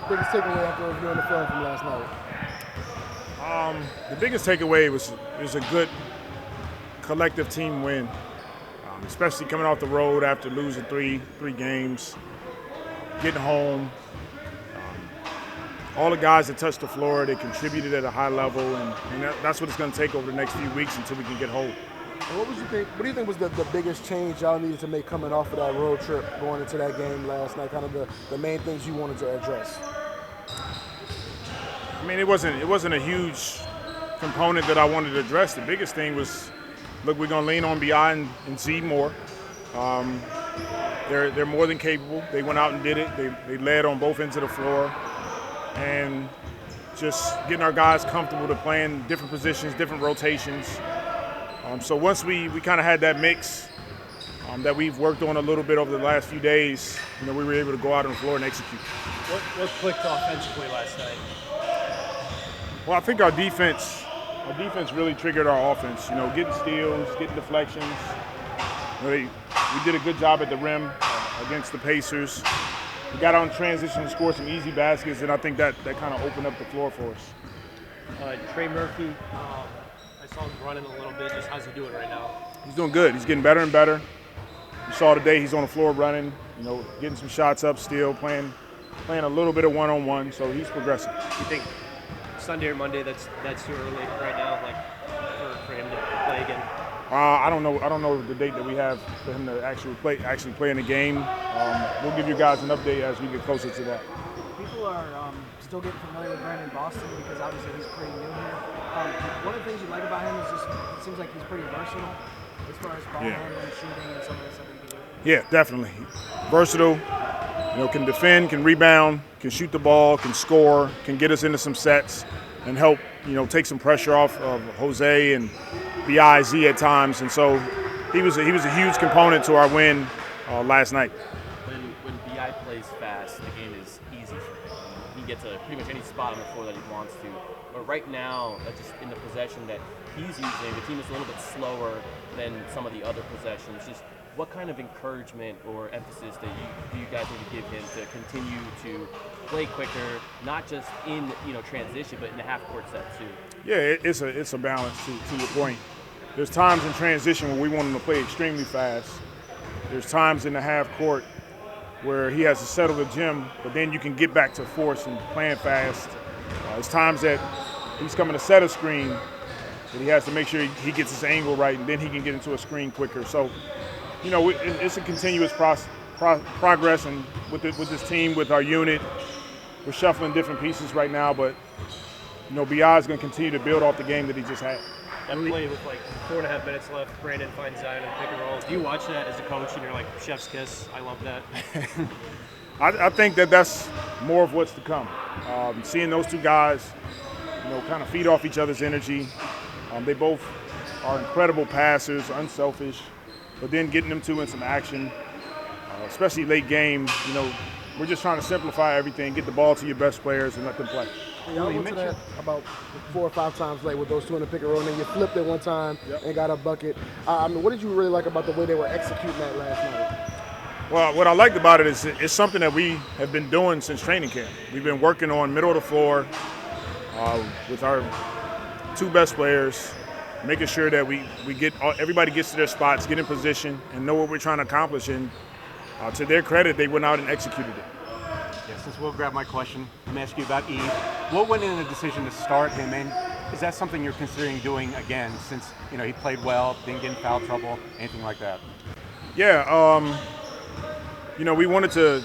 biggest takeaway after reviewing the film from last night? The biggest takeaway was a good collective team win, especially coming off the road after losing three games, getting home. All the guys that touched the floor, they contributed at a high level, and that's what it's going to take over the next few weeks until we can get home. What do you think was the biggest change y'all needed to make coming off of that road trip going into that game last night? Kind of the main things you wanted to address. I mean, it wasn't a huge component that I wanted to address. The biggest thing was, look, we're going to lean on BI and Z more. They're more than capable. They went out and did it. They led on both ends of the floor. And just getting our guys comfortable to playing different positions, different rotations. So once we kind of had that mix that we've worked on a little bit over the last few days, we were able to go out on the floor and execute. What clicked offensively last night? Well, I think our defense really triggered our offense. Getting steals, getting deflections. We did a good job at the rim against the Pacers. We got on transition to score some easy baskets, and I think that kind of opened up the floor for us. Trey Murphy, I saw him running a little bit. Just how's he doing right now? He's doing good. He's getting better and better. You saw today he's on the floor running, getting some shots up still, playing a little bit of one-on-one, so he's progressing. You think Sunday or Monday that's too early right now, like for him to play again? I don't know the date that we have for him to actually play in the game. We'll give you guys an update as we get closer to that. People are still getting familiar with Brandon Boston because obviously he's pretty new here. One of the things you like about him is just it seems like he's pretty versatile as far as ball handling, shooting, and some of the stuff he can do. Yeah, definitely. Versatile. Can defend, can rebound, can shoot the ball, can score, can get us into some sets, and help take some pressure off of Jose and Biz at times. And so he was a huge component to our win last night. When BI plays fast, the game is easy for him. He gets to pretty much any spot on the floor that he wants to. But right now, just in the possession that he's using, the team is a little bit slower than some of the other possessions. Just what kind of encouragement or emphasis do you guys need to give him to continue to play quicker, not just in transition, but in the half-court set too? Yeah, it's a balance to your point. There's times in transition where we want him to play extremely fast. There's times in the half court where he has to settle the gym, but then you can get back to force and playing fast. There's times that he's coming to set a screen, but he has to make sure he gets his angle right, and then he can get into a screen quicker. So, it's a continuous progress, and with this team, with our unit, we're shuffling different pieces right now, but BI is going to continue to build off the game that he just had. That play with 4.5 minutes left, Brandon finds Zion and pick and roll. Do you watch that as a coach and you're like, chef's kiss, I love that? I think that's more of what's to come. Seeing those two guys, kind of feed off each other's energy. They both are incredible passers, unselfish, but then getting them two in some action, especially late game, we're just trying to simplify everything, get the ball to your best players and let them play. Y'all went to that about 4 or 5 times late with those two in the pick and roll, and then you flipped it one time and got a bucket. What did you really like about the way they were executing that last night? Well, what I liked about it is it's something that we have been doing since training camp. We've been working on middle of the floor with our 2 best players, making sure that we get everybody gets to their spots, get in position, and know what we're trying to accomplish. And to their credit, they went out and executed it. Yeah, since we'll grab my question, let me ask you about Yves. What went into the decision to start him, and is that something you're considering doing again since he played well, didn't get in foul trouble, anything like that? Yeah, we wanted to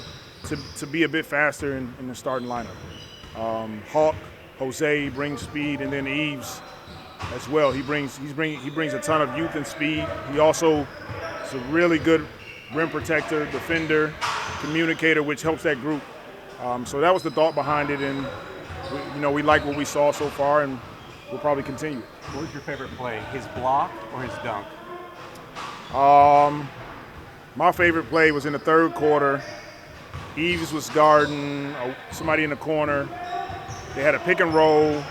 be a bit faster in the starting lineup. Hawk, Jose brings speed, and then Yves as well. He brings a ton of youth and speed. He also is a really good rim protector, defender, communicator, which helps that group. So that was the thought behind it, and we like what we saw so far, and we'll probably continue. What was your favorite play, his block or his dunk? My favorite play was in the third quarter. Yves was guarding somebody in the corner. They had a pick and roll.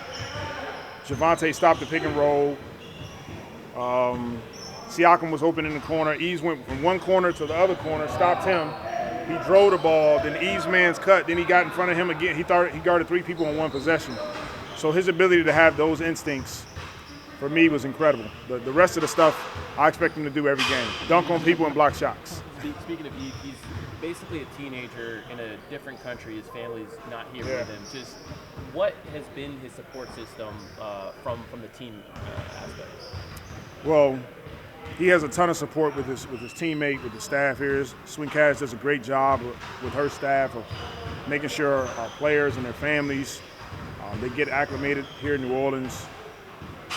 Javonte stopped the pick and roll. Siakam was open in the corner. Yves went from one corner to the other corner, stopped him. He drove the ball, then Yves' man's cut, then he got in front of him again. He guarded 3 people in one possession. So his ability to have those instincts, for me, was incredible. The rest of the stuff, I expect him to do every game. Dunk on people and block shots. Speaking of Yves, he's basically a teenager in a different country. His family's not here with him. Just what has been his support system from the team aspect? Well, he has a ton of support with his teammate, with the staff here. Swing Cash does a great job with her staff of making sure our players and their families, they get acclimated here in New Orleans.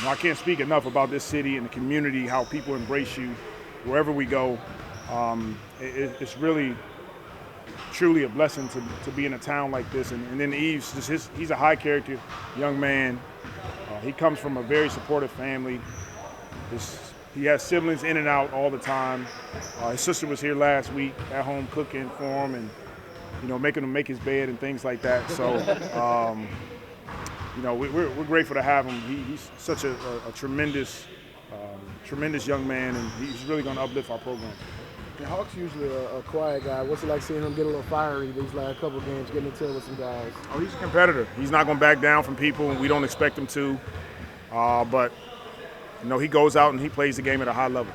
I can't speak enough about this city and the community, how people embrace you wherever we go. It's really, truly a blessing to be in a town like this. And then Yves, he's a high character young man. He comes from a very supportive family. He has siblings in and out all the time. His sister was here last week at home cooking for him and, making him make his bed and things like that. So, we're grateful to have him. He's such a tremendous young man, and he's really going to uplift our program. The Hawks usually a quiet guy. What's it like seeing him get a little fiery these last couple of games, getting into it with some guys? Oh, he's a competitor. He's not going to back down from people, and we don't expect him to. But he goes out and he plays the game at a high level.